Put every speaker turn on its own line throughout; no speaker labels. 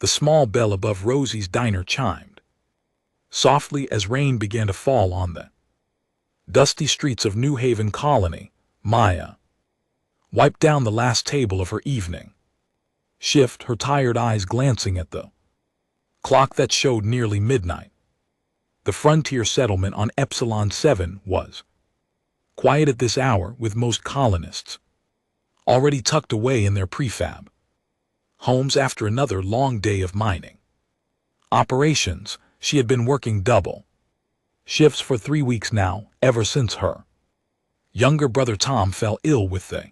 The small bell above Rosie's diner chimed, softly as rain began to fall on the dusty streets of New Haven Colony. Maya wiped down the last table of her evening shift, her tired eyes glancing at the clock that showed nearly midnight. The frontier settlement on Epsilon 7 was quiet at this hour, with most colonists already tucked away in their prefab homes after another long day of mining operations. She had been working double shifts for 3 weeks now, ever since her younger brother Tom fell ill with the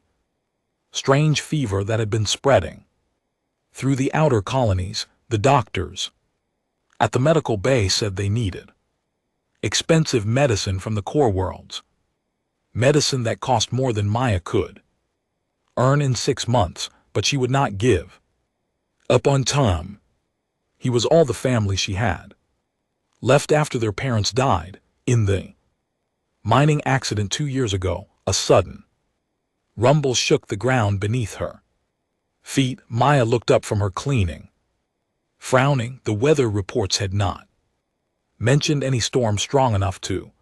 strange fever that had been spreading through the outer colonies. The doctors at the medical bay said they needed expensive medicine from the core worlds, medicine that cost more than Maya could earn in 6 months, but she would not give up on Tom. He was all the family she had left after their parents died in the mining accident 2 years ago. A sudden rumble shook the ground beneath her feet. Maya looked up from her cleaning, frowning. The weather reports had not mentioned any storm strong enough to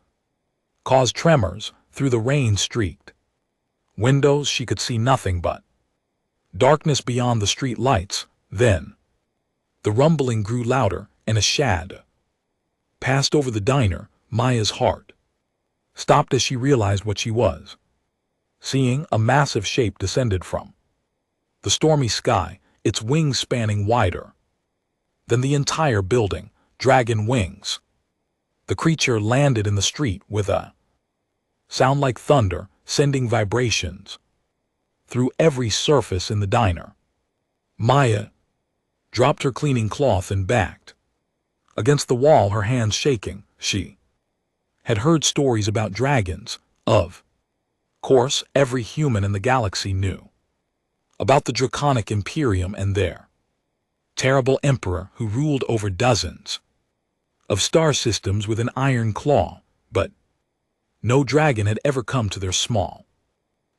cause tremors. Through the rain-streaked windows she could see nothing but darkness beyond the street lights. Then the rumbling grew louder, and a shadow passed over the diner. Maya's heart stopped as she realized what she was seeing. A massive shape descended from the stormy sky, its wings spanning wider than the entire building. Dragon wings. The creature landed in the street with a sound like thunder, sending vibrations through every surface in the diner. Maya dropped her cleaning cloth and backed against the wall, her hands shaking. She had heard stories about dragons. Of course, every human in the galaxy knew about the draconic Imperium and their terrible emperor who ruled over dozens of star systems with an iron claw, but no dragon had ever come to their small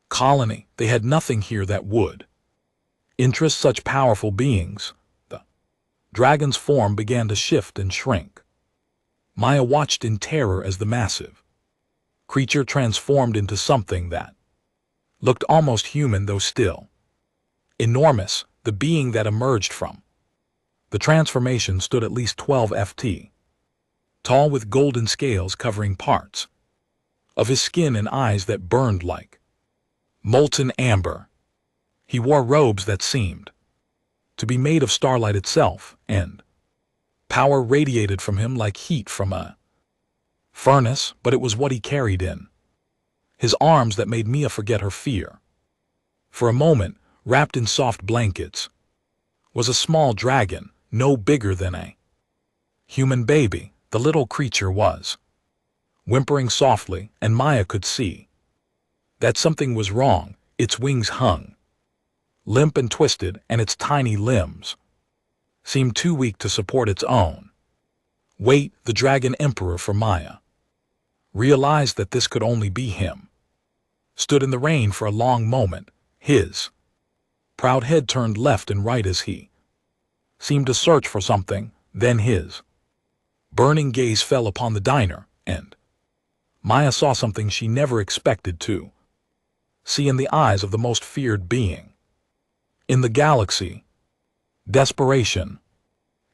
colony. They had nothing here that would interest such powerful beings. The dragon's form began to shift and shrink. Maya watched in terror as the massive creature transformed into something that looked almost human, though still enormous. The being that emerged from the transformation stood at least 12 ft tall, with golden scales covering parts of his skin and eyes that burned like molten amber. He wore robes that seemed to be made of starlight itself, and power radiated from him like heat from a furnace, but it was what he carried in his arms that made Mia forget her fear. For a moment, wrapped in soft blankets, was a small dragon, no bigger than a human baby. The little creature was whimpering softly, and Maya could see that something was wrong. Its wings hung limp and twisted, and its tiny limbs seemed too weak to support its own weight. The Dragon Emperor, for Maya realized that this could only be him, stood in the rain for a long moment, his proud head turned left and right as he seemed to search for something. Then his burning gaze fell upon the diner, and Maya saw something she never expected to see in the eyes of the most feared being in the galaxy: desperation.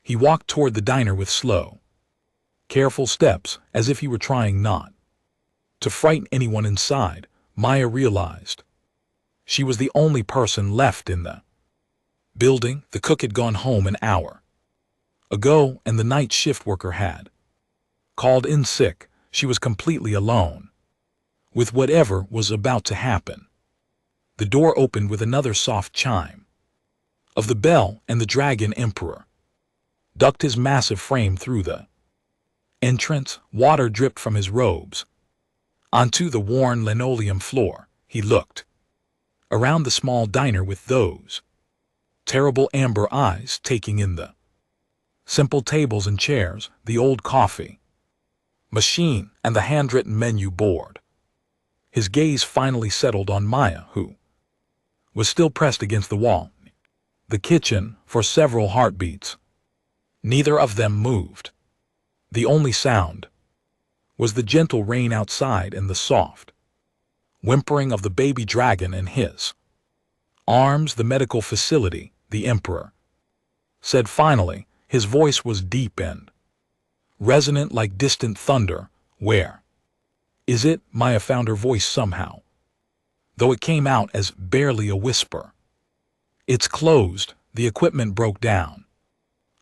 He walked toward the diner with slow, careful steps, as if he were trying not to frighten anyone inside. Maya realized she was the only person left in the building. The cook had gone home an hour ago, and the night shift worker had called in sick. She was completely alone with whatever was about to happen. The door opened with another soft chime of the bell, and the Dragon Emperor ducked his massive frame through the entrance. Water dripped from his robes onto the worn linoleum floor. He looked around the small diner with those terrible amber eyes, taking in the simple tables and chairs, the old coffee machine, and the handwritten menu board. His gaze finally settled on Maya, who was still pressed against the wall. The kitchen, for several heartbeats, Neither of them moved. The only sound was the gentle rain outside and the soft whimpering of the baby dragon in his arms. The medical facility, the Emperor said finally. His voice was deep and resonant like distant thunder. Where is it? Maya found her voice somehow, though it came out as barely a whisper. It's closed. The equipment broke down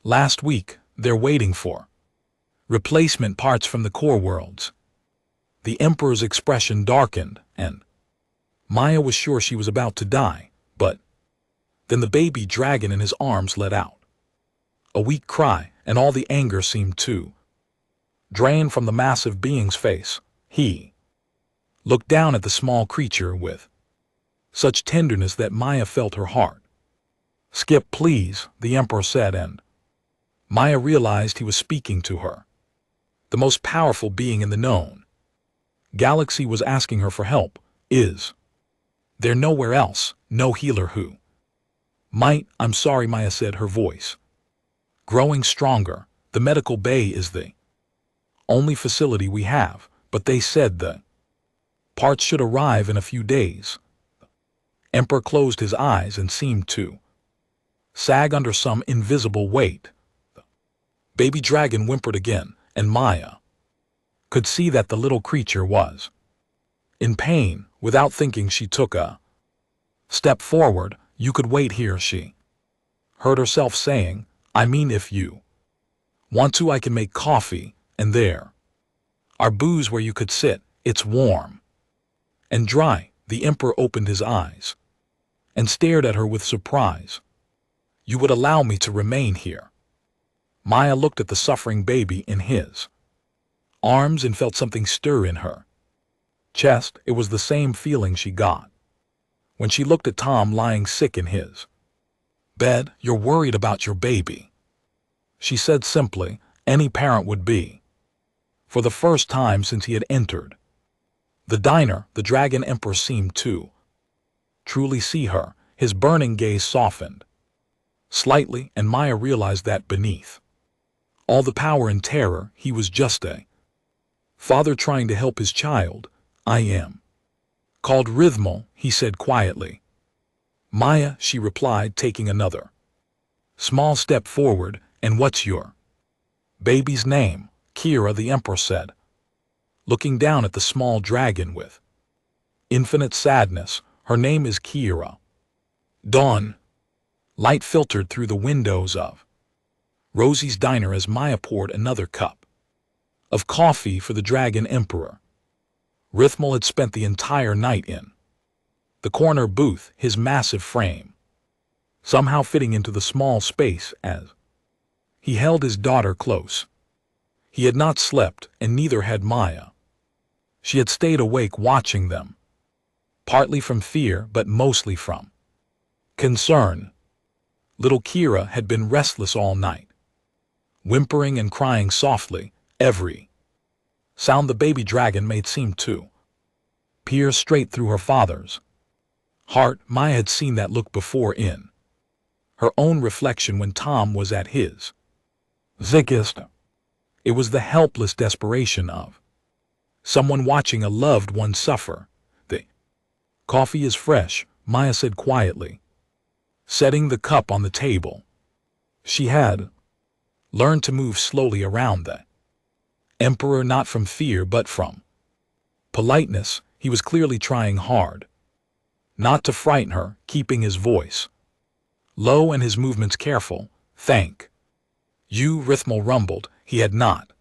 last week. They're waiting for replacement parts from the core worlds. The Emperor's expression darkened, and Maya was sure she was about to die, but then the baby dragon in his arms let out a weak cry, and all the anger seemed to drain from the massive being's face. He looked down at the small creature with such tenderness that Maya felt her heart skip. Please, the Emperor said, and Maya realized he was speaking to her. The most powerful being in the known galaxy was asking her for help. Is there nowhere else? No healer who might? I'm sorry, Maya said, her voice growing stronger. The medical bay is the only facility we have, but they said the parts should arrive in a few days. Emperor closed his eyes and seemed to sag under some invisible weight. The baby dragon whimpered again, and Maya could see that the little creature was in pain. Without thinking, she took a step forward. You could wait here, she heard herself saying. I mean, if you want to, I can make coffee, and there are booze where you could sit. It's warm and dry. The Emperor opened his eyes and stared at her with surprise. You would allow me to remain here? Maya looked at the suffering baby in his arms and felt something stir in her chest. It was the same feeling she got when she looked at Tom lying sick in his bed. You're worried about your baby, she said simply. Any parent would be. For the first time since he had entered the diner, the Dragon Emperor seemed to truly see her. His burning gaze softened slightly, and Maya realized that beneath all the power and terror, he was just a father trying to help his child. I am called Rhythmal, he said quietly. Maya, she replied, taking another small step forward. And what's your baby's name? Kira, the Emperor said, looking down at the small dragon with infinite sadness. Her name is Kira. Dawn. Light filtered through the windows of Rosie's diner as Maya poured another cup of coffee for the Dragon Emperor. Rhythmal had spent the entire night in the corner booth, his massive frame somehow fitting into the small space as he held his daughter close. He had not slept, and neither had Maya. She had stayed awake watching them, partly from fear but mostly from concern. Little Kira had been restless all night, whimpering and crying softly. Every sound the baby dragon made seemed to peer straight through her father's heart. Maya had seen that look before in her own reflection when Tom was at his sickest. It was the helpless desperation of someone watching a loved one suffer. The coffee is fresh, Maya said quietly, setting the cup on the table. She had learned to move slowly around the Emperor, not from fear but from politeness. He was clearly trying hard not to frighten her, keeping his voice low and his movements careful. Thank you, Rhythmal rumbled. He had not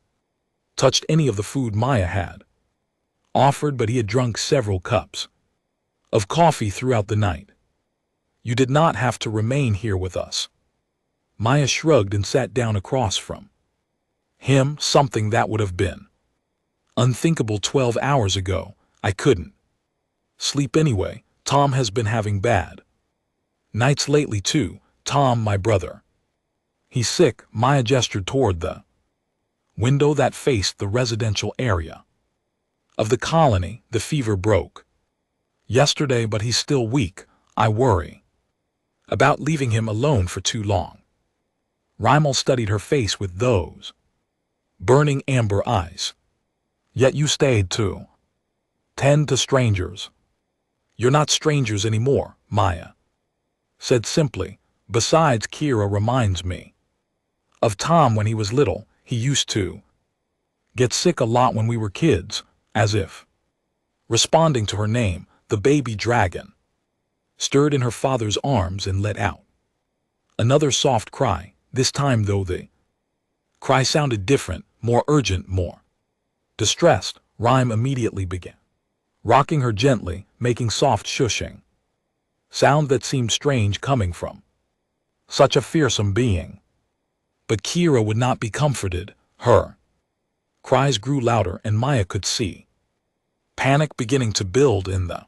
touched any of the food Maya had offered, but he had drunk several cups of coffee throughout the night. You did not have to remain here with us. Maya shrugged and sat down across from him, something that would have been unthinkable 12 hours ago. I couldn't sleep anyway. Tom has been having bad nights lately too. Tom, my brother. He's sick. Maya gestured toward the window that faced the residential area of the colony. The fever broke yesterday, but he's still weak. I worry about leaving him alone for too long. Rymel studied her face with those burning amber eyes. Yet you stayed too. Tend to strangers. You're not strangers anymore, Maya said simply. Besides, Kira reminds me of Tom when he was little. He used to get sick a lot when we were kids, as if responding to her name. The baby dragon stirred in her father's arms and let out another soft cry. This time, though, the cry sounded different, more urgent, more distressed. Rhyme immediately began rocking her gently, making soft shushing sound that seemed strange coming from such a fearsome being. But Kira would not be comforted. Her cries grew louder, and Maya could see panic beginning to build in the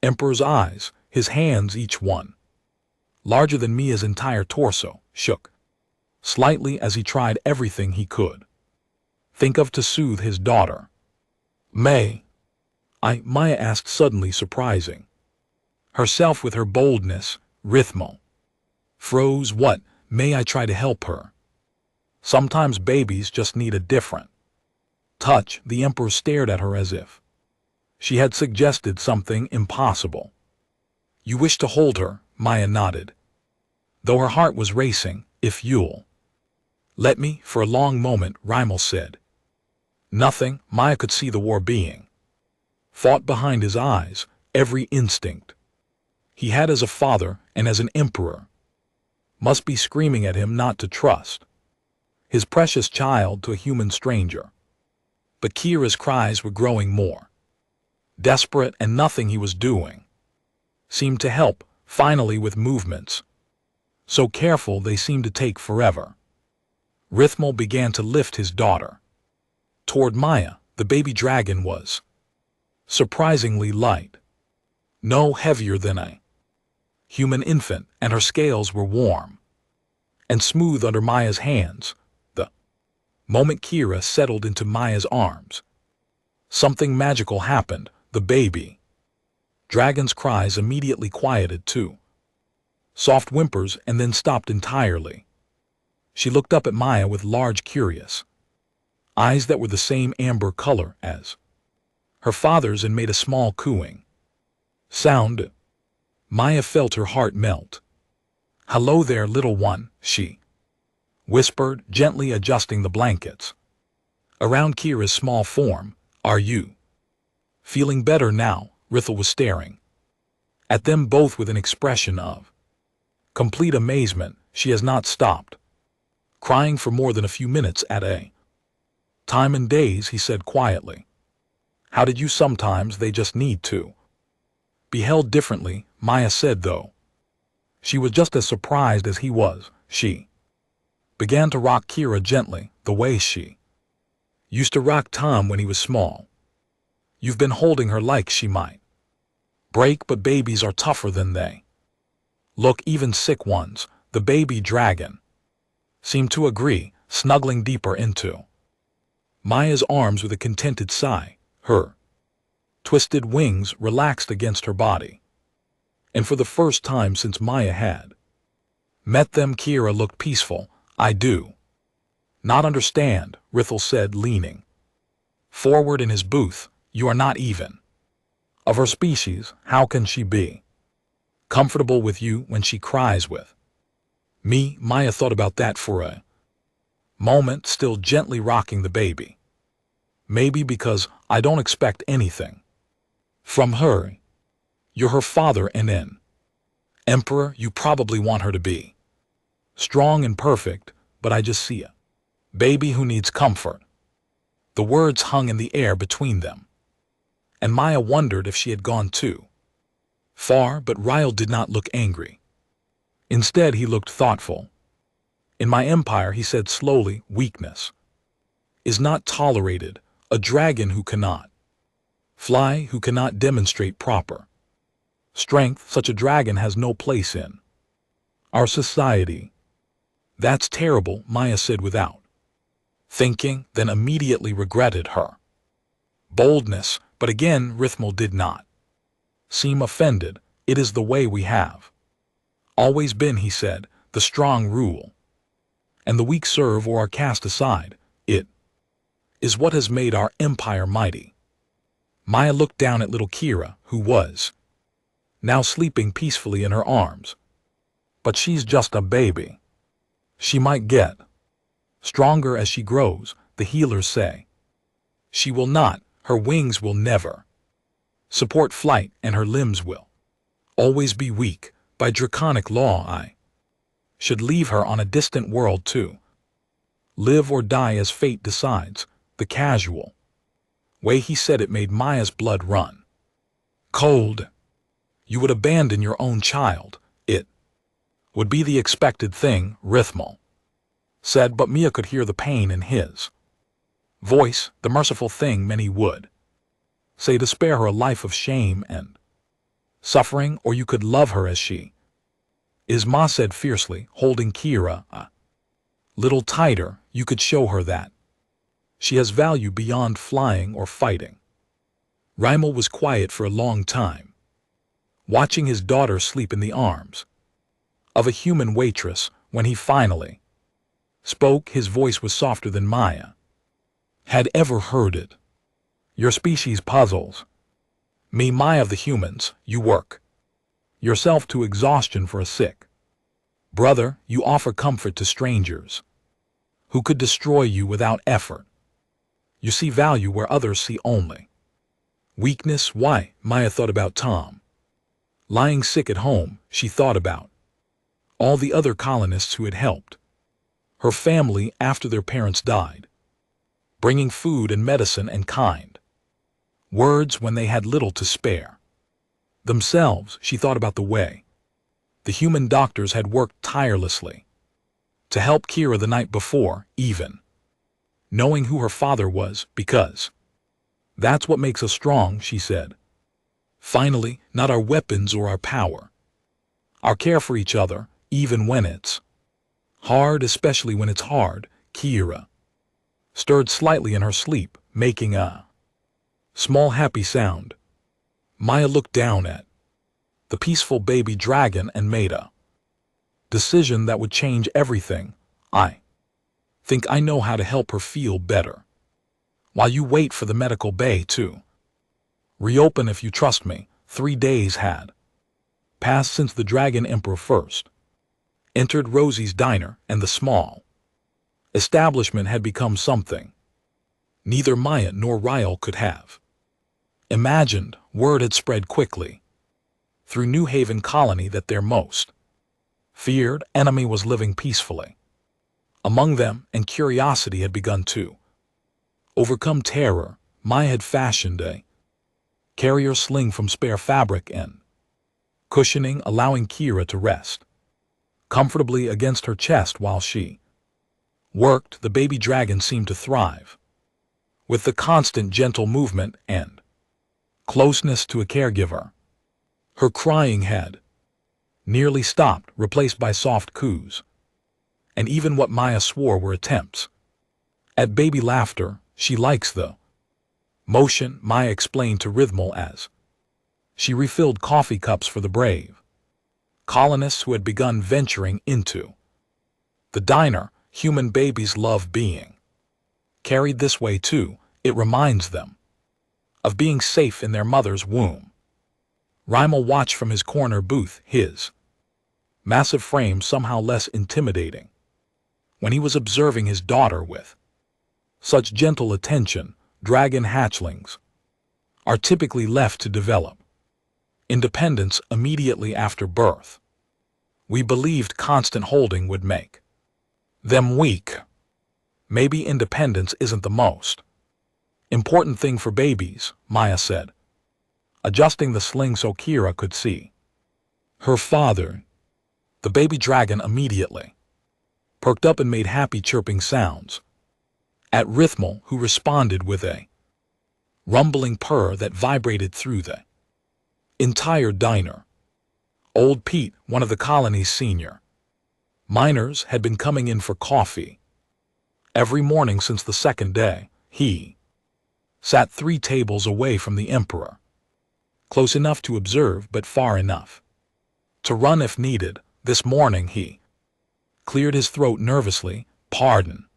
Emperor's eyes. His hands, each one larger than Mia's entire torso, shook slightly as he tried everything he could think of to soothe his daughter. Maya asked suddenly, surprising herself with her boldness. Rhythmo froze. What? May I try to help her? Sometimes babies just need a different touch. The Emperor stared at her as if she had suggested something impossible. You wish to hold her? Maya nodded, though her heart was racing. If you'll let me. For a long moment, Rymel said nothing. Maya could see the war being fought behind his eyes. Every instinct he had as a father and as an emperor must be screaming at him not to trust his precious child to a human stranger. But Kira's cries were growing more desperate, and nothing he was doing seemed to help. Finally, with movements so careful they seemed to take forever, Rhythmo began to lift his daughter toward Maya. The baby dragon was surprisingly light, no heavier than a human infant, and her scales were warm and smooth under Maya's hands. The moment Kira settled into Maya's arms, something magical happened. The baby dragon's cries immediately quieted too. Soft whimpers, and then stopped entirely. She looked up at Maya with large, curious eyes that were the same amber color as her father's, and made a small cooing sound. Maya felt her heart melt. Hello there, little one, she whispered, gently adjusting the blankets around Kira's small form. Are you feeling better now? Rithel was staring at them both with an expression of complete amazement. She has not stopped crying for more than a few minutes at a time in days, he said quietly. How did you? Sometimes they just need to be held differently, Maya said, though she was just as surprised as he was. She began to rock Kira gently, the way she used to rock Tom when he was small. You've been holding her like she might break, but babies are tougher than they look, even sick ones. The baby dragon seemed to agree, snuggling deeper into Maya's arms with a contented sigh. Her twisted wings relaxed against her body, and for the first time since Maya had met them, Kira looked peaceful. I do not understand, Rithel said, leaning forward in his booth. You are not even of her species. How can she be comfortable with you when she cries with me? Maya thought about that for a moment, still gently rocking the baby. Maybe because I don't expect anything from her. You're her father and an emperor. You probably want her to be strong and perfect, but I just see a baby who needs comfort. The words hung in the air between them, and Maya wondered if she had gone too far, but Ryle did not look angry. Instead, he looked thoughtful. In my empire, he said slowly, weakness is not tolerated. A dragon who cannot fly, who cannot demonstrate proper strength, such a dragon has no place in our society. That's terrible, Maya said without thinking, then immediately regretted her boldness. But again, Rithmal did not seem offended. It is the way we have always been, he said. The strong rule. and the weak serve or are cast aside. It is what has made our empire mighty. Maya looked down at little Kira, who was now sleeping peacefully in her arms. But she's just a baby. She might get stronger as she grows, the healers say. She will not, her wings will never support flight, and her limbs will always be weak. By draconic law, I should leave her on a distant world to live or die as fate decides. The casual way he said it made Maya's blood run cold. You would abandon your own child. It would be the expected thing, Rithmal said, but Mia could hear the pain in his voice, the merciful thing many would say to spare her a life of shame and suffering, or you could love her as she is, Ma said fiercely, holding Kira a little tighter. You could show her that she has value beyond flying or fighting. Rymel was quiet for a long time, watching his daughter sleep in the arms of a human waitress. When he finally spoke, his voice was softer than Maya had ever heard it. Your species puzzles me, Maya of the humans. You work yourself to exhaustion for a sick brother. You offer comfort to strangers who could destroy you without effort. You see value where others see only weakness. Why? Maya thought about Tom lying sick at home. She thought about all the other colonists who had helped her family after their parents died, bringing food and medicine and kind words when they had little to spare themselves. She thought about the way the human doctors had worked tirelessly to help Kira the night before, even knowing who her father was, because that's what makes us strong, she said. Finally, not our weapons or our power, our care for each other, even when it's hard, especially when it's hard. Kira stirred slightly in her sleep, making a small happy sound. Maya looked down at the peaceful baby dragon and made a decision that would change everything. I think I know how to help her feel better, while you wait for the medical bay to reopen. If you trust me. 3 days had passed since the Dragon Emperor first entered Rosie's diner, and the small establishment had become something neither Maya nor Ryle could have imagined. Word had spread quickly through New Haven Colony that their most feared enemy was living peacefully among them, and curiosity had begun to overcome terror. Maya had fashioned a carrier sling from spare fabric and cushioning, allowing Kira to rest comfortably against her chest while she worked. The baby dragon seemed to thrive with the constant gentle movement and closeness to a caregiver. Her crying had nearly stopped, replaced by soft coos, and even what Maya swore were attempts at baby laughter. She likes the motion, Maya explained to Rithmal as she refilled coffee cups for the brave colonists who had begun venturing into the diner. Human babies love being carried this way too. It reminds them of being safe in their mother's womb. Rymel watched from his corner booth, his massive frame somehow less intimidating when he was observing his daughter with such gentle attention. Dragon hatchlings are typically left to develop independence immediately after birth. We believed constant holding would make them weak. Maybe independence isn't the most important thing for babies, Maya said, adjusting the sling so Kira could see her father. The baby dragon immediately perked up and made happy chirping sounds at Rithmal, who responded with a rumbling purr that vibrated through the entire diner. Old Pete, one of the colony's senior miners, had been coming in for coffee every morning since the second day. He sat 3 tables away from the Emperor, close enough to observe but far enough to run if needed. This morning he cleared his throat nervously, Pardon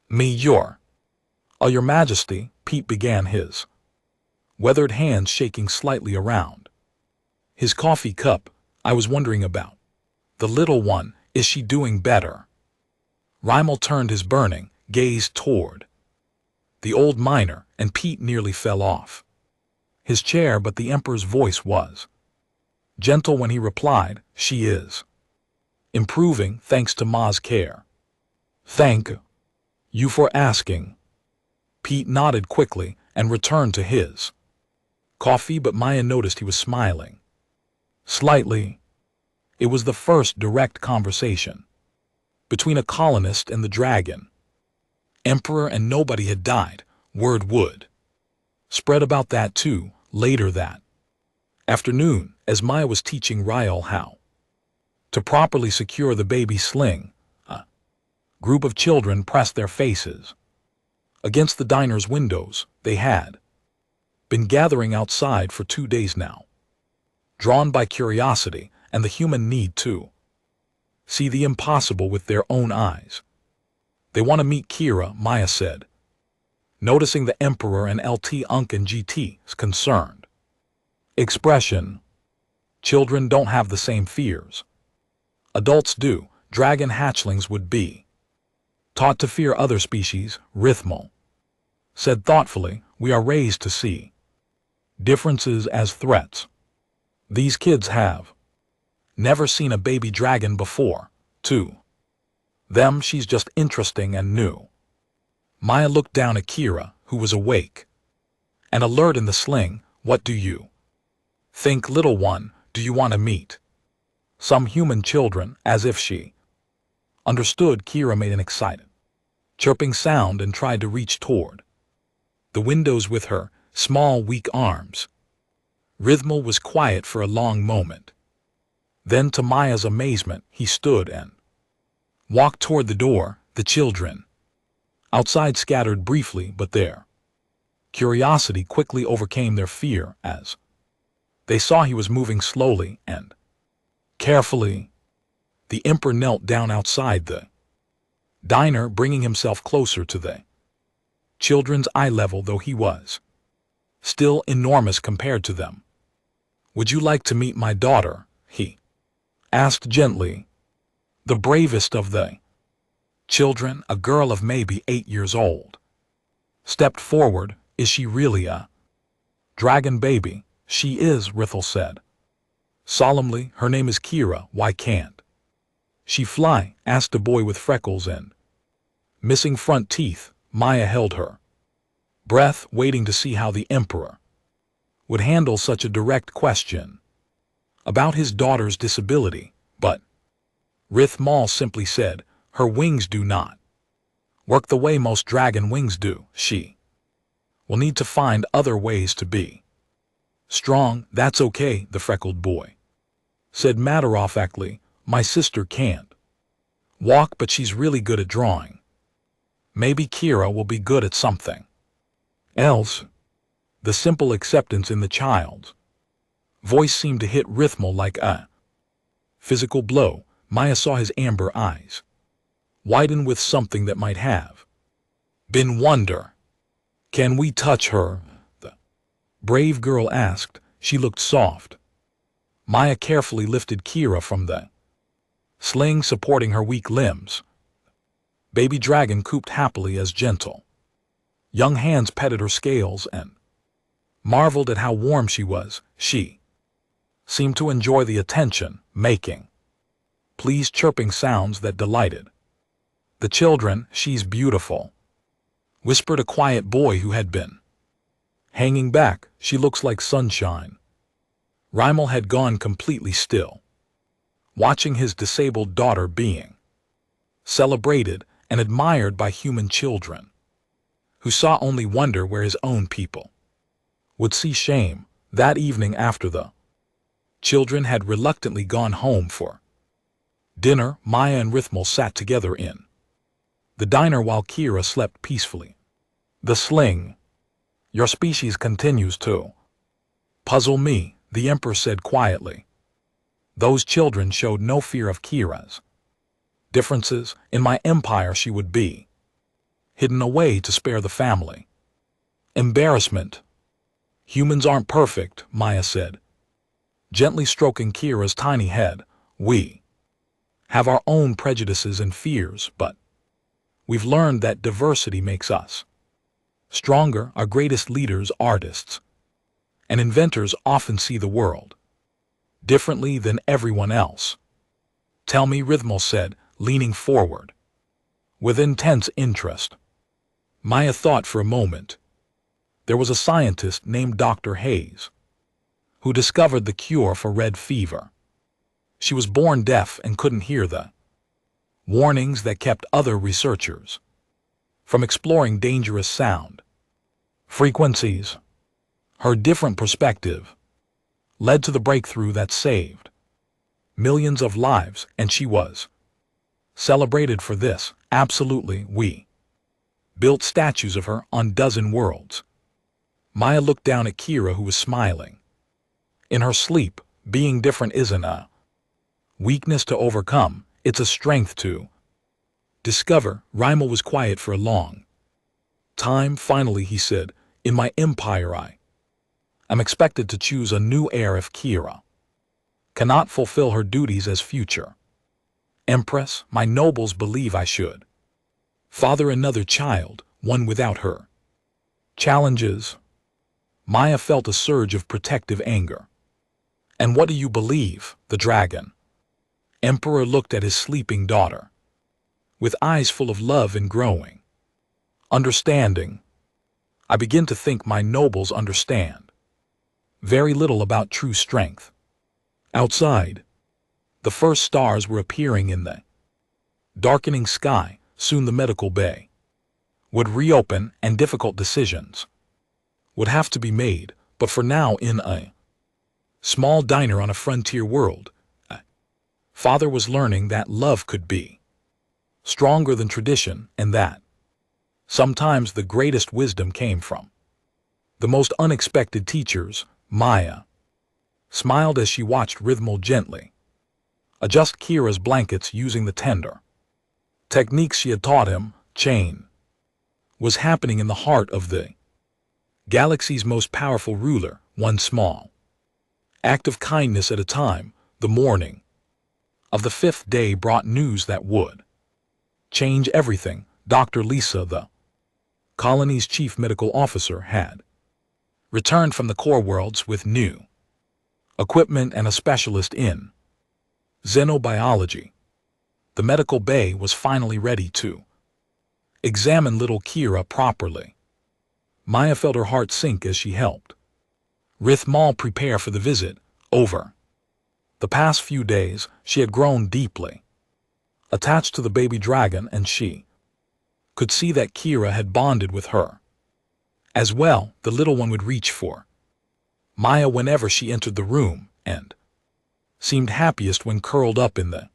me, your Majesty, Pete began, his weathered hands shaking slightly around his coffee cup. I was wondering about the little one. Is she doing better? Rymel turned his burning gaze toward the old miner, and Pete nearly fell off his chair, but the Emperor's voice was gentle when he replied, "She is improving thanks to Ma's care." "Thank you for asking." Pete nodded quickly and returned to his coffee, but Maya noticed he was smiling slightly. It was the first direct conversation between a colonist and the dragon Emperor, and nobody had died. Word would spread about that too later that afternoon, as Maya was teaching Ryle how to properly secure the baby sling. A group of children pressed their faces against the diner's windows. They had been gathering outside for 2 days now, drawn by curiosity and the human need to see the impossible with their own eyes. "They want to meet Kira," Maya said, noticing the Emperor and LT Unk and GT's concerned expression. "Children don't have the same fears adults do. Dragon hatchlings would be taught to fear other species," Rithmal said thoughtfully. "We are raised to see differences as threats. These kids have never seen a baby dragon before. To them, she's just interesting and new." Maya looked down at Kira, who was awake and alert in the sling. "What do you think, little one? Do you want to meet some human children?" As if she understood, Kira made an excited chirping sound and tried to reach toward the windows with her small, weak arms. Rithmal was quiet for a long moment. Then, to Maya's amazement, he stood and walked toward the door. The children outside scattered briefly, but their curiosity quickly overcame their fear as they saw he was moving slowly and carefully. The Emperor knelt down outside the diner, bringing himself closer to the children's eye level, though he was still enormous compared to them. "Would you like to meet my daughter?" he asked gently. The bravest of the children, a girl of maybe 8 years old, stepped forward. "Is she really a dragon baby?" "She is," Rithal said solemnly. "Her name is Kira." "Why can't she fly?" asked a boy with freckles and missing front teeth. Maya held her breath, waiting to see how the Emperor would handle such a direct question about his daughter's disability, but Rithmal simply said, "Her wings do not work the way most dragon wings do. She will need to find other ways to be strong." "That's okay," the freckled boy said matter-of-factly. "My sister can't walk, but she's really good at drawing. Maybe Kira will be good at something else." The simple acceptance in the child's voice seemed to hit Rithmal like a physical blow. Maya saw his amber eyes widen with something that might have been wonder. "Can we touch her?" the brave girl asked. She looked soft. Maya carefully lifted Kira from the sling, supporting her weak limbs. Baby dragon cooped happily as gentle young hands petted her scales and marveled at how warm she was. She seemed to enjoy the attention, making pleased chirping sounds that delighted the children. "She's beautiful," whispered a quiet boy who had been hanging back. "She looks like sunshine." Rymel had gone completely still, watching his disabled daughter being celebrated and admired by human children, who saw only wonder where his own people would see shame. That evening, after the children had reluctantly gone home for dinner, Maya and Rithmal sat together in the diner while Kira slept peacefully. "The sling, your species continues to puzzle me," the Emperor said quietly. Those children showed no fear of Kira's Differences, in my empire she would be, hidden away to spare the family. Embarrassment. Humans aren't perfect, Maya said, gently stroking Kira's tiny head. We have our own prejudices and fears, but we've learned that diversity makes us stronger. Our greatest leaders, artists, and inventors often see the world differently than everyone else. Tell me, Rhythmal said, leaning forward with intense interest. Maya thought for a moment. There was a scientist named Dr. Hayes who discovered the cure for red fever. She was born deaf and couldn't hear the warnings that kept other researchers from exploring dangerous sound frequencies. Her different perspective led to the breakthrough that saved millions of lives, and she was celebrated for this. Absolutely, we built statues of her on dozen worlds. Maya looked down at Kira, who was smiling. In her sleep, being different isn't a weakness to overcome, it's a strength to discover. Rhymal was quiet for a long time. Finally, he said, in my empire I'm expected to choose a new heir if Kira cannot fulfill her duties as future Empress. My nobles believe I should father another child, one without her challenges. Maya felt a surge of protective anger. And what do you believe? The dragon emperor looked at his sleeping daughter with eyes full of love and growing understanding. I begin to think my nobles understand very little about true strength. Outside, the first stars were appearing in the darkening sky. Soon the medical bay would reopen and difficult decisions would have to be made, but for now, in a small diner on a frontier world, father was learning that love could be stronger than tradition, and that sometimes the greatest wisdom came from the most unexpected teachers. Maya smiled as she watched Rhythmal gently adjust Kira's blankets using the tender techniques she had taught him. Change was happening in the heart of the galaxy's most powerful ruler, one small act of kindness at a time. The morning of the 5th day brought news that would change everything. Dr. Lisa, the colony's chief medical officer, had returned from the core worlds with new equipment and a specialist in xenobiology. The medical bay was finally ready to examine little Kira properly. Maya felt her heart sink as she helped Rithmal prepare for the visit. Over the past few days, she had grown deeply attached to the baby dragon, and she could see that Kira had bonded with her as well. The little one would reach for Maya whenever she entered the room, and seemed happiest when curled up in the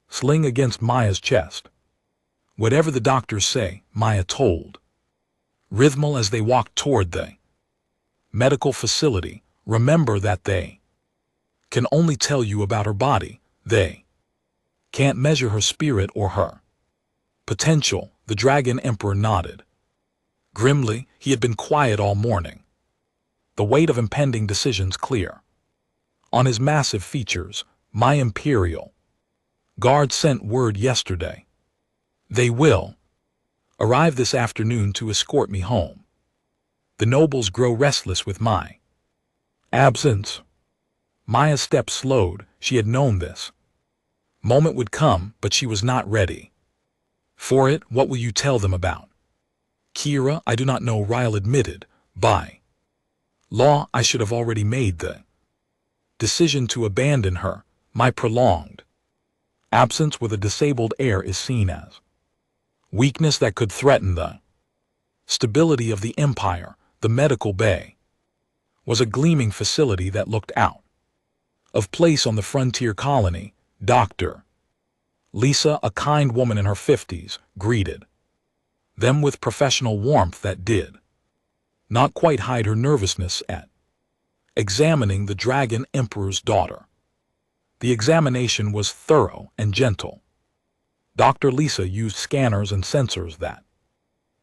sling against Maya's chest. Whatever the doctors say, Maya told Rhythmal as they walked toward the medical facility, remember that they can only tell you about her body. They can't measure her spirit or her potential. The Dragon Emperor nodded grimly. He had been quiet all morning, the weight of impending decisions clear on his massive features. My Imperial Guard sent word yesterday. They will arrive this afternoon to escort me home. The nobles grow restless with my absence. Maya's steps slowed. She had known this moment would come, but she was not ready for it. What will you tell them about Kira? I do not know, Ryle admitted. By law, I should have already made the decision to abandon her. My prolonged absence with a disabled heir is seen as weakness that could threaten the stability of the empire. The medical bay was a gleaming facility that looked out of place on the frontier colony. Dr. Lisa, a kind woman in her 50s, greeted them with professional warmth that did not quite hide her nervousness at examining the Dragon Emperor's daughter. The examination was thorough and gentle. Dr. Lisa used scanners and sensors that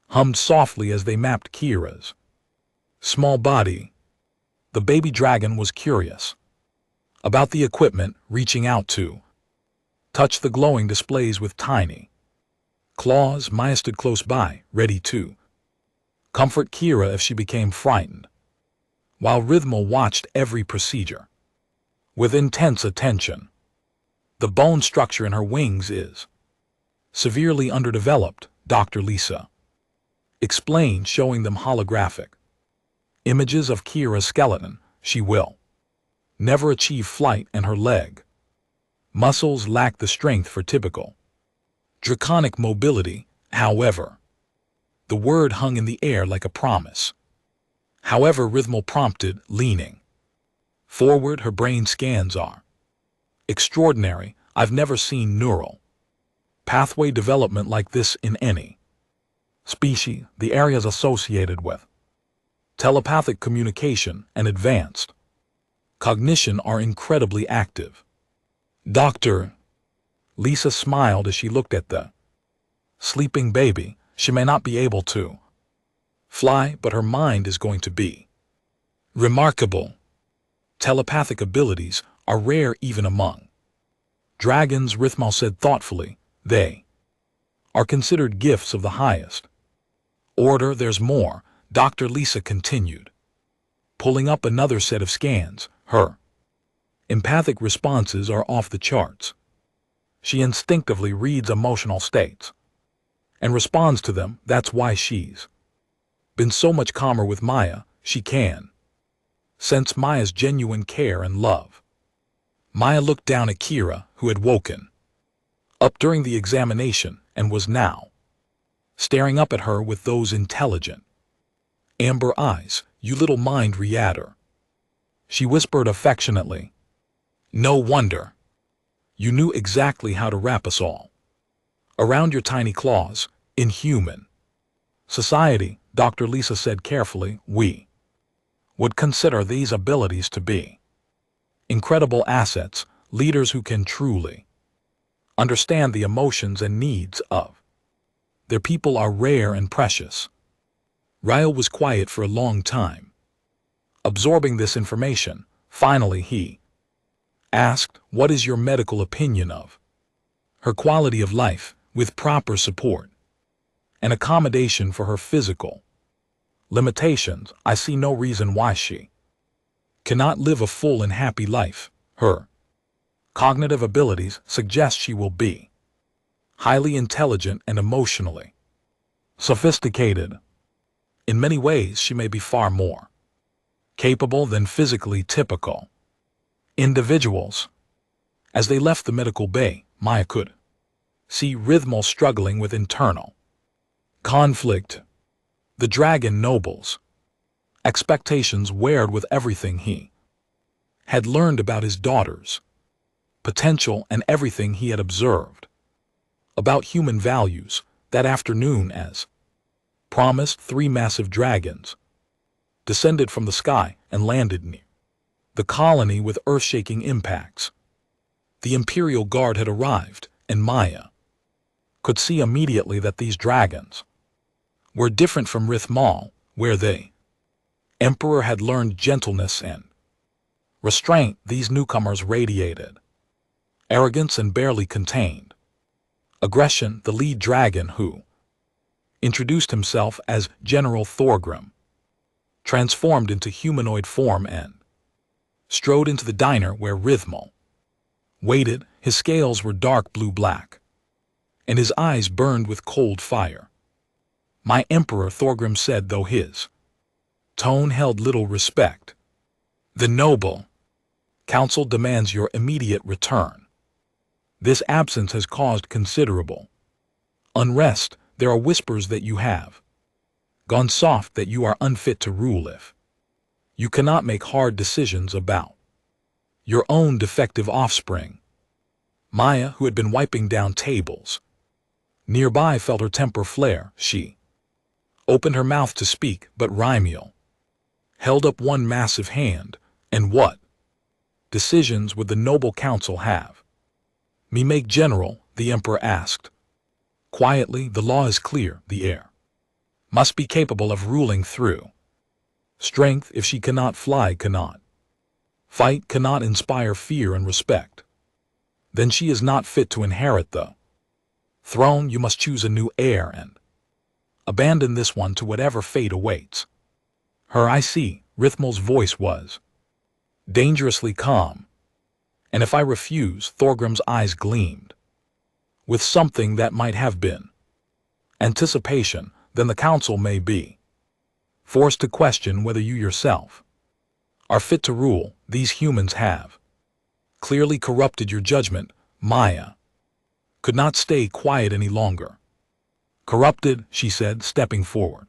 hummed softly as they mapped Kira's small body. The baby dragon was curious about the equipment, reaching out to touch the glowing displays with tiny claws. Maya stood close by, ready to comfort Kira if she became frightened, while Rhythmo watched every procedure with intense attention. The bone structure in her wings is severely underdeveloped, Dr. Lisa explained, showing them holographic images of Kira's skeleton. She will never achieve flight, and her leg muscles lack the strength for typical draconic mobility. However, the word hung in the air like a promise. However, Rhythmo prompted, leaning forward. Her brain scans are extraordinary. I've never seen neural pathway development like this in any species. The areas associated with telepathic communication and advanced cognition are incredibly active. Dr. Lisa smiled as she looked at the sleeping baby. She may not be able to fly, but her mind is going to be remarkable. Telepathic abilities are rare even among dragons, Rhythmo said thoughtfully. They are considered gifts of the highest order. There's more, Dr. Lisa continued, pulling up another set of scans. Her empathic responses are off the charts. She instinctively reads emotional states and responds to them. That's why she's been so much calmer with Maya. She can sense Maya's genuine care and love. Maya looked down at Kira, who had woken up during the examination and was now staring up at her with those intelligent amber eyes. You little mind reader, she whispered affectionately. No wonder you knew exactly how to wrap us all around your tiny claws. In human society, Dr. Lisa said carefully, we would consider these abilities to be incredible assets. Leaders who can truly understand the emotions and needs of their people are rare and precious. Ryle was quiet for a long time, absorbing this information. Finally he asked, what is your medical opinion of her quality of life? With proper support and accommodation for her physical limitations, I see no reason why she cannot live a full and happy life. Her cognitive abilities suggest she will be highly intelligent and emotionally sophisticated. In many ways, she may be far more capable than physically typical individuals. As they left the medical bay, Maya could see Rhythmo struggling with internal conflict. The dragon noble's expectations weighed with everything he had learned about his daughter's potential and everything he had observed about human values. That afternoon, as promised, 3 massive dragons descended from the sky and landed near the colony with earth-shaking impacts. The Imperial Guard had arrived, and Maya could see immediately that these dragons were different from Rithmal, where the Emperor had learned gentleness and restraint. These newcomers radiated arrogance and barely contained aggression. The lead dragon, who introduced himself as General Thorgrim, transformed into humanoid form and strode into the diner where Rithmal waited. His scales were dark blue-black, and his eyes burned with cold fire. My Emperor, Thorgrim said, though his tone held little respect. The noble council demands your immediate return. This absence has caused considerable unrest. There are whispers that you have gone soft, that you are unfit to rule if you cannot make hard decisions about your own defective offspring. Maya, who had been wiping down tables nearby, felt her temper flare. She opened her mouth to speak, but Rymiel held up one massive hand. And what decisions would the noble council have me make, General? The Emperor asked. Quietly, the law is clear, the heir must be capable of ruling through strength. If she cannot fly, cannot fight, cannot inspire fear and respect, then she is not fit to inherit the throne. You must choose a new heir and abandon this one to whatever fate awaits her. I see. Rithmal's voice was dangerously calm. And if I refuse? Thorgrim's eyes gleamed with something that might have been anticipation. Then the council may be forced to question whether you yourself are fit to rule. These humans have clearly corrupted your judgment. Maya could not stay quiet any longer. Corrupted, she said, stepping forward.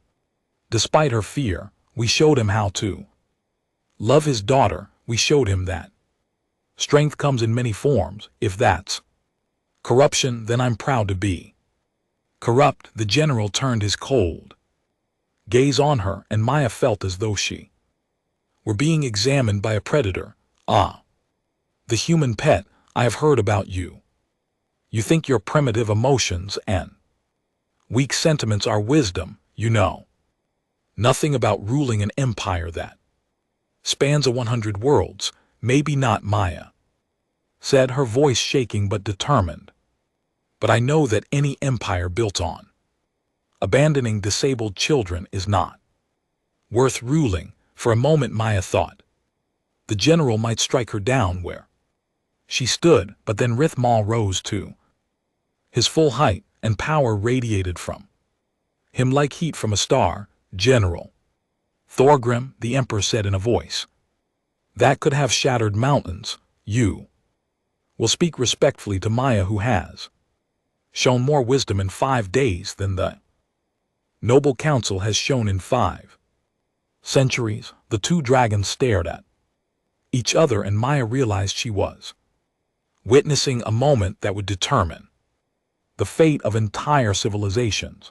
Despite her fear, we showed him how to love his daughter. We showed him that strength comes in many forms. If that's corruption, then I'm proud to be corrupt. The general turned his cold gaze on her, and Maya felt as though she were being examined by a predator. Ah, the human pet, I have heard about you. You think your primitive emotions and weak sentiments are wisdom. You know nothing about ruling an empire that spans 100 worlds. Maybe not, Maya said, her voice shaking but determined. But I know that any empire built on abandoning disabled children is not worth ruling. For a moment Maya thought the general might strike her down where she stood, but then Rithmal rose to his full height, and power radiated from him like heat from a star. General Thorgrim, the emperor said in a voice that could have shattered mountains, you will speak respectfully to Maya, who has shown more wisdom in 5 days than the noble council has shown in 5 centuries. The two dragons stared at each other, and Maya realized she was witnessing a moment that would determine the fate of entire civilizations.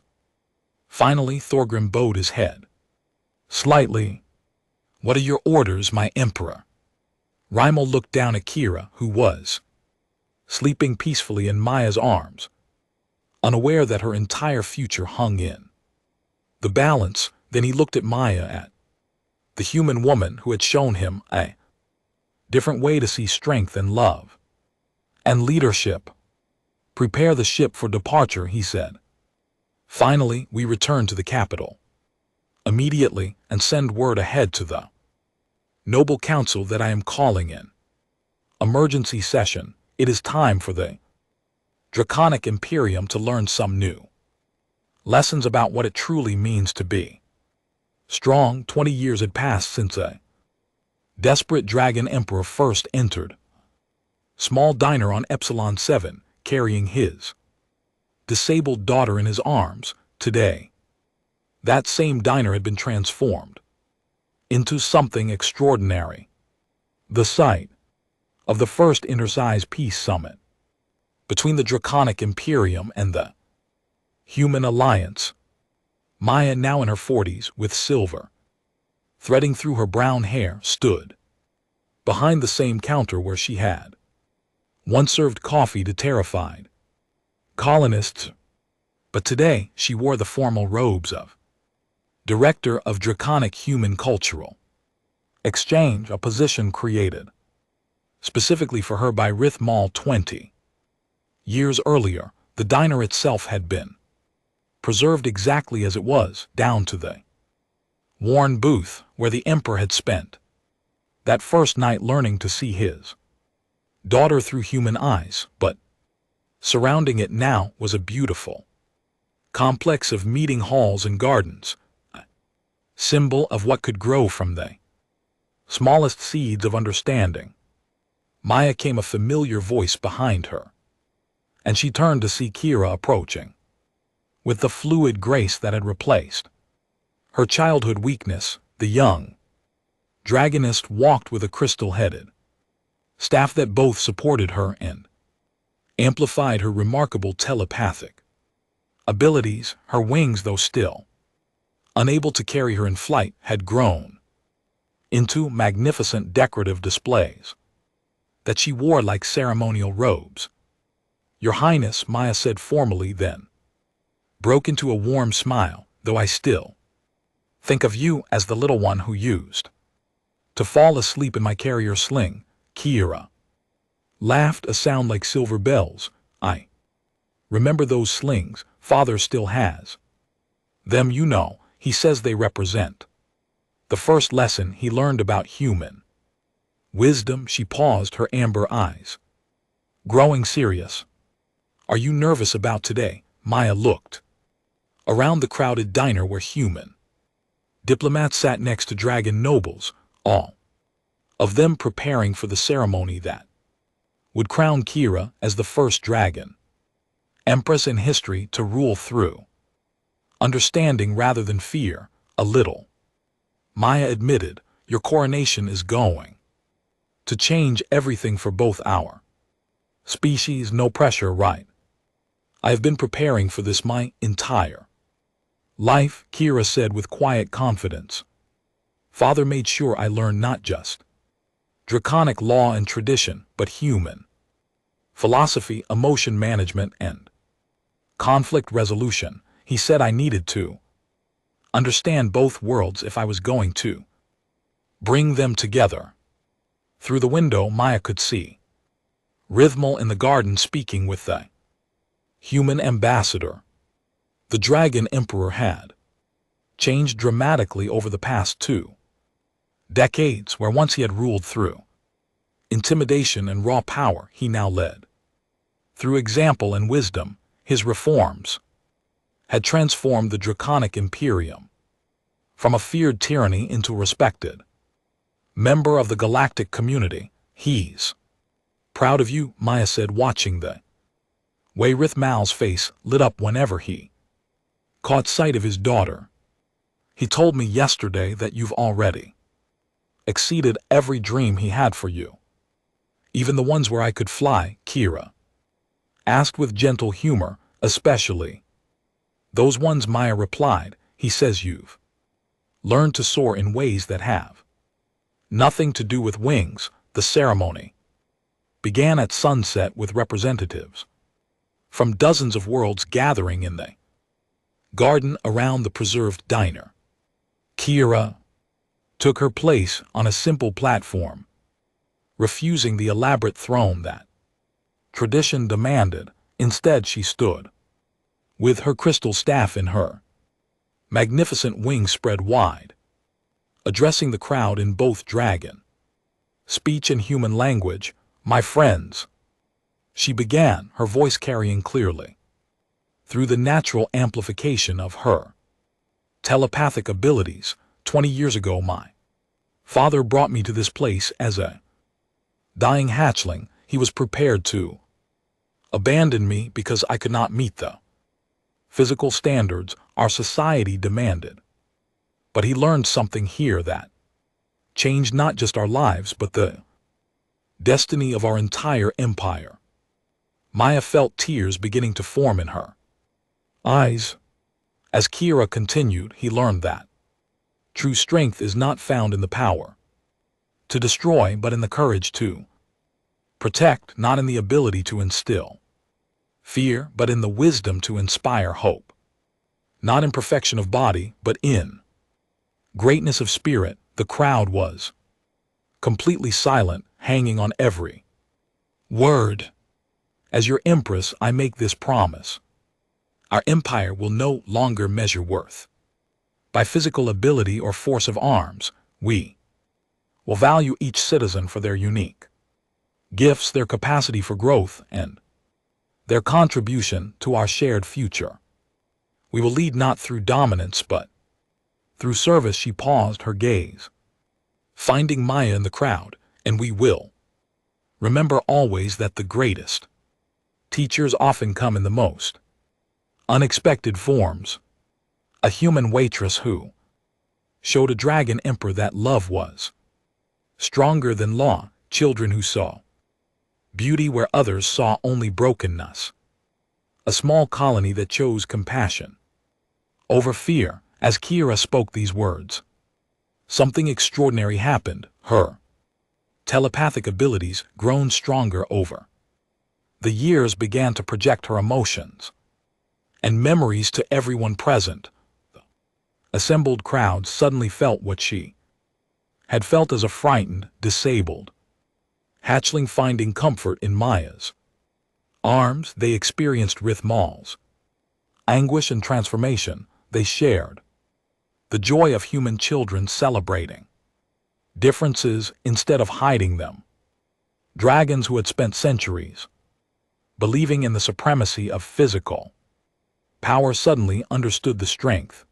Finally, Thorgrim bowed his head slightly. What are your orders, my emperor? Rymel looked down at Kira, who was sleeping peacefully in Maya's arms, unaware that her entire future hung in the balance. Then he looked at Maya, at the human woman who had shown him a different way to see strength and love and leadership. Prepare the ship for departure, he said. Finally, we return to the capital immediately and send word ahead to the noble council that I am calling in emergency session. It is time for the Draconic Imperium to learn some new lessons about what it truly means to be strong. 20 years had passed since a desperate dragon emperor first entered small diner on Epsilon 7, carrying his disabled daughter in his arms. Today, that same diner had been transformed into something extraordinary. The site of the first inter-size peace summit between the Draconic Imperium and the Human Alliance. Maya, now in her 40s, with silver threading through her brown hair, stood behind the same counter where she had once served coffee to terrified colonists. But today she wore the formal robes of Director of Draconic Human Cultural Exchange, a position created specifically for her by Rithmal 20 years earlier. The diner itself had been preserved exactly as it was, down to the worn booth where the emperor had spent that first night learning to see his daughter through human eyes. But surrounding it now was a beautiful complex of meeting halls and gardens, a symbol of what could grow from the smallest seeds of understanding. Maya came a familiar voice behind her, and she turned to see Kira approaching with the fluid grace that had replaced her childhood weakness. The young dragonist walked with a crystal-headed staff that both supported her and amplified her remarkable telepathic abilities. Her wings, though still unable to carry her in flight, had grown into magnificent decorative displays that she wore like ceremonial robes. Your Highness, Maya said formally then. broke into a warm smile, though I still think of you as the little one who used to fall asleep in my carrier sling. Kira laughed, a sound like silver bells. I remember those slings. Father still has them, you know. He says they represent the first lesson he learned about human wisdom. She paused, her amber eyes growing serious. Are you nervous about today? Maya looked around the crowded diner where human diplomats sat next to dragon nobles, all of them preparing for the ceremony that would crown Kira as the first dragon empress in history to rule through understanding rather than fear. A little, Maya admitted, your coronation is going to change everything for both our species. No pressure, right? I have been preparing for this my entire life, Kira said with quiet confidence. Father made sure I learned not just draconic law and tradition, but human philosophy, emotion management, and conflict resolution. He said I needed to understand both worlds if I was going to bring them together. Through the window, Maya could see Rhythmal in the garden speaking with the human ambassador. The dragon emperor had changed dramatically over the past 2 decades, where once he had ruled through intimidation and raw power, he now led through example and wisdom. His reforms had transformed the draconic imperium from a feared tyranny into a respected member of the galactic community. He's proud of you, Maya said, watching the way Rithmal's face lit up whenever he caught sight of his daughter. He told me yesterday that you've already exceeded every dream he had for you, even the ones where I could fly. Kira asked with gentle humor. Especially those ones, Maya replied. He says you've learned to soar in ways that have nothing to do with wings. The ceremony began at sunset with representatives from dozens of worlds gathering in the garden around the preserved diner. Kira took her place on a simple platform, refusing the elaborate throne that tradition demanded. Instead, she stood with her crystal staff in her magnificent wings spread wide, addressing the crowd in both dragon speech and human language. My friends, she began, her voice carrying clearly through the natural amplification of her telepathic abilities. 20 years ago, my father brought me to this place as a dying hatchling. He was prepared to abandon me because I could not meet the physical standards our society demanded. But he learned something here that changed not just our lives, but the destiny of our entire empire. Maya felt tears beginning to form in her eyes. As Kira continued, he learned that true strength is not found in the power to destroy, but in the courage to protect, not in the ability to instill fear, but in the wisdom to inspire hope, not in perfection of body, but in greatness of spirit. The crowd was completely silent, hanging on every word. As your empress, I make this promise. Our empire will no longer measure worth by physical ability or force of arms. We will value each citizen for their unique gifts, their capacity for growth, and their contribution to our shared future. We will lead not through dominance, but through service. She paused, her gaze finding Maya in the crowd. And we will remember always that the greatest teachers often come in the most unexpected forms. A human waitress who showed a dragon emperor that love was stronger than law. Children who saw beauty where others saw only brokenness. A small colony that chose compassion over fear. As Kira spoke these words, something extraordinary happened. Her telepathic abilities, grown stronger over the years, began to project her emotions and memories to everyone present. The assembled crowd suddenly felt what she had felt as a frightened, disabled hatchling finding comfort in Maya's arms. They experienced rhythmals, anguish and transformation. They shared the joy of human children celebrating differences instead of hiding them. Dragons who had spent centuries believing in the supremacy of physical power suddenly understood the strength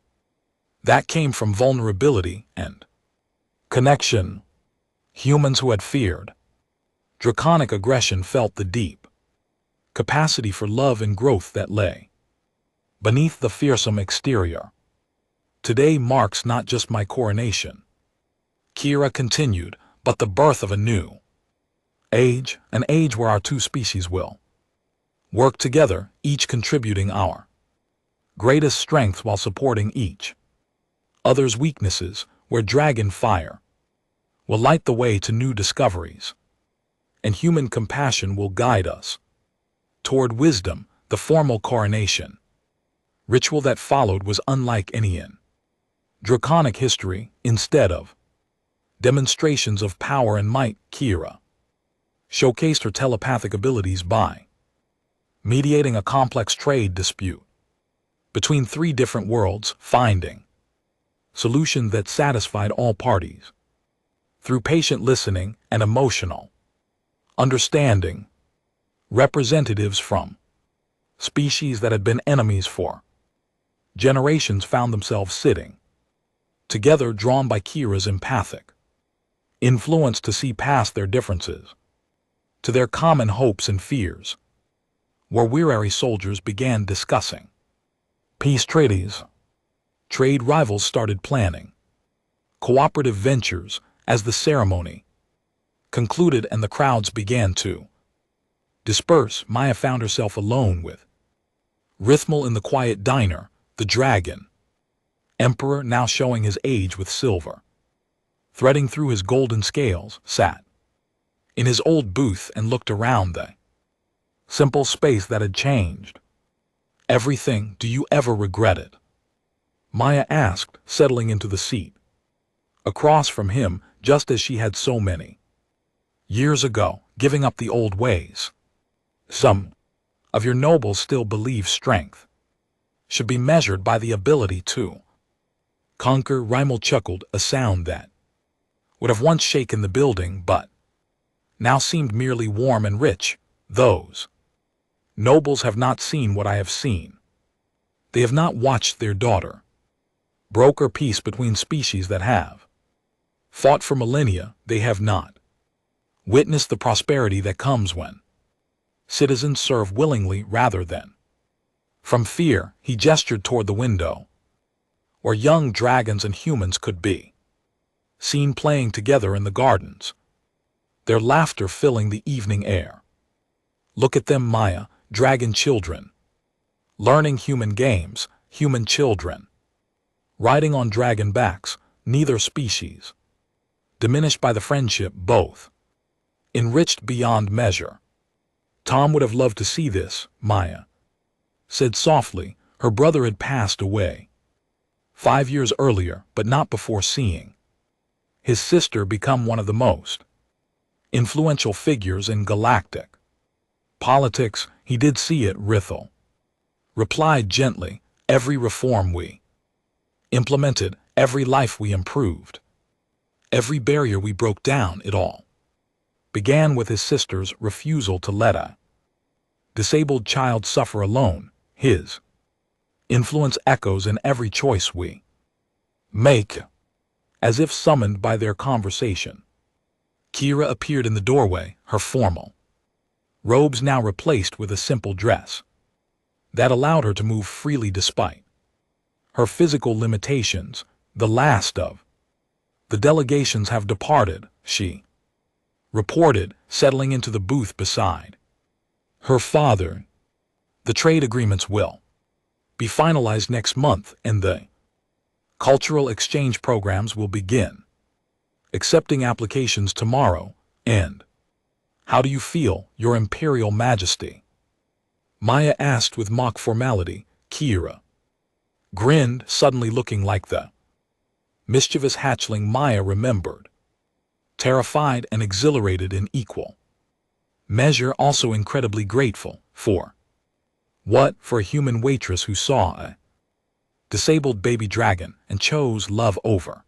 that came from vulnerability and connection. Humans who had feared draconic aggression felt the deep capacity for love and growth that lay beneath the fearsome exterior. Today marks not just my coronation, Kira continued, but the birth of a new age, an age where our two species will work together, each contributing our greatest strength while supporting each other's weaknesses, where dragon fire will light the way to new discoveries, and human compassion will guide us toward wisdom. The formal coronation ritual that followed was unlike any in draconic history. Instead of demonstrations of power and might, Kira showcased her telepathic abilities by mediating a complex trade dispute between three different worlds, finding solutions that satisfied all parties. Through patient listening and emotional understanding, representatives from species that had been enemies for generations found themselves sitting together, drawn by Kira's empathic influence to see past their differences to their common hopes and fears. Where weary soldiers began discussing peace treaties, trade rivals started planning cooperative ventures. As the ceremony concluded and the crowds began to disperse, Maya found herself alone with Rithmal in the quiet diner. The dragon emperor, now showing his age with silver threading through his golden scales, sat in his old booth and looked around the simple space that had changed everything. Do you ever regret it? Maya asked, settling into the seat across from him, just as she had so many years ago, giving up the old ways. Some of your nobles still believe strength should be measured by the ability to conquer. Rymel chuckled, a sound that would have once shaken the building but now seemed merely warm and rich. Those nobles have not seen what I have seen. They have not watched their daughter broker peace between species that have fought for millennia. They have not witnessed the prosperity that comes when citizens serve willingly rather than from fear. He gestured toward the window, where young dragons and humans could be seen playing together in the gardens, their laughter filling the evening air. Look at them, Maya, dragon children, learning human games, human children, riding on dragon backs, neither species diminished by the friendship, both enriched beyond measure. Tom would have loved to see this, Maya said softly. Her brother had passed away 5 years earlier, but not before seeing his sister become one of the most influential figures in galactic politics. He did see it, Rithel replied gently. Every reform we implemented, every life we improved, every barrier we broke down, it all began with his sister's refusal to let a disabled child suffer alone. His influence echoes in every choice we make. As if summoned by their conversation, Kira appeared in the doorway, her formal robes now replaced with a simple dress that allowed her to move freely despite her physical limitations. The last of the delegations have departed, she reported, settling into the booth beside her father. The trade agreements will be finalized next month, and the cultural exchange programs will begin accepting applications tomorrow. And how do you feel, Your Imperial Majesty? Maya asked with mock formality. Kira grinned, suddenly looking like the mischievous hatchling Maya remembered, terrified and exhilarated in equal measure, also incredibly grateful for for a human waitress who saw a disabled baby dragon and chose love over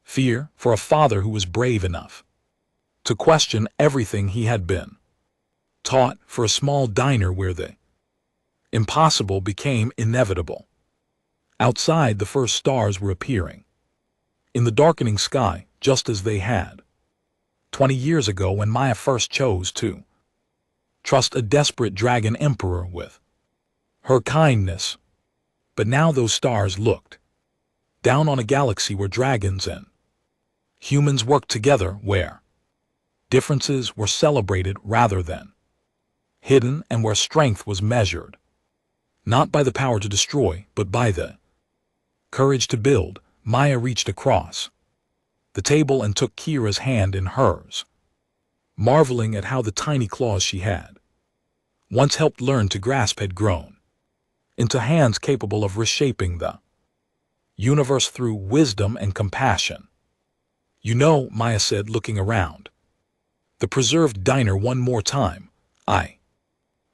fear, for a father who was brave enough to question everything he had been taught, for a small diner where the impossible became inevitable. Outside, the first stars were appearing in the darkening sky, just as they had 20 years ago when Maya first chose to trust a desperate dragon emperor with her kindness. But now those stars looked down on a galaxy where dragons and humans worked together, where differences were celebrated rather than hidden, and where strength was measured not by the power to destroy, but by the courage to build. Maya reached across the table and took Kira's hand in hers, marveling at how the tiny claws she had once helped learn to grasp had grown into hands capable of reshaping the universe through wisdom and compassion. "You know," Maya said, looking around the preserved diner one more time, "I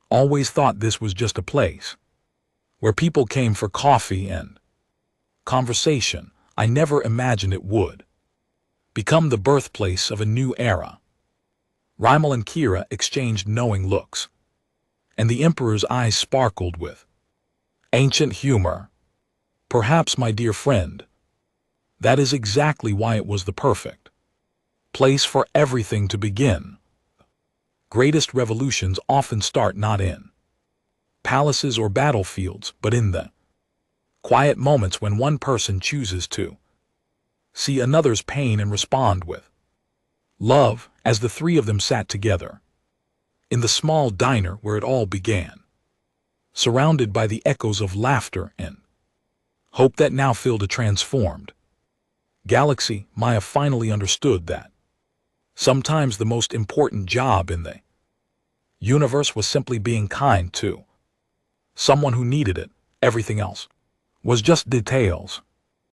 always thought this was just a place where people came for coffee and conversation. I never imagined it would become the birthplace of a new era." Rimal and Kira exchanged knowing looks, and the Emperor's eyes sparkled with ancient humor. "Perhaps, my dear friend, that is exactly why it was the perfect place for everything to begin. Greatest revolutions often start not in palaces or battlefields, but in the quiet moments when one person chooses to see another's pain and respond with love." As the three of them sat together in the small diner where it all began, surrounded by the echoes of laughter and hope that now filled a transformed galaxy, Maya finally understood that sometimes the most important job in the universe was simply being kind to someone who needed it. Everything else was just details.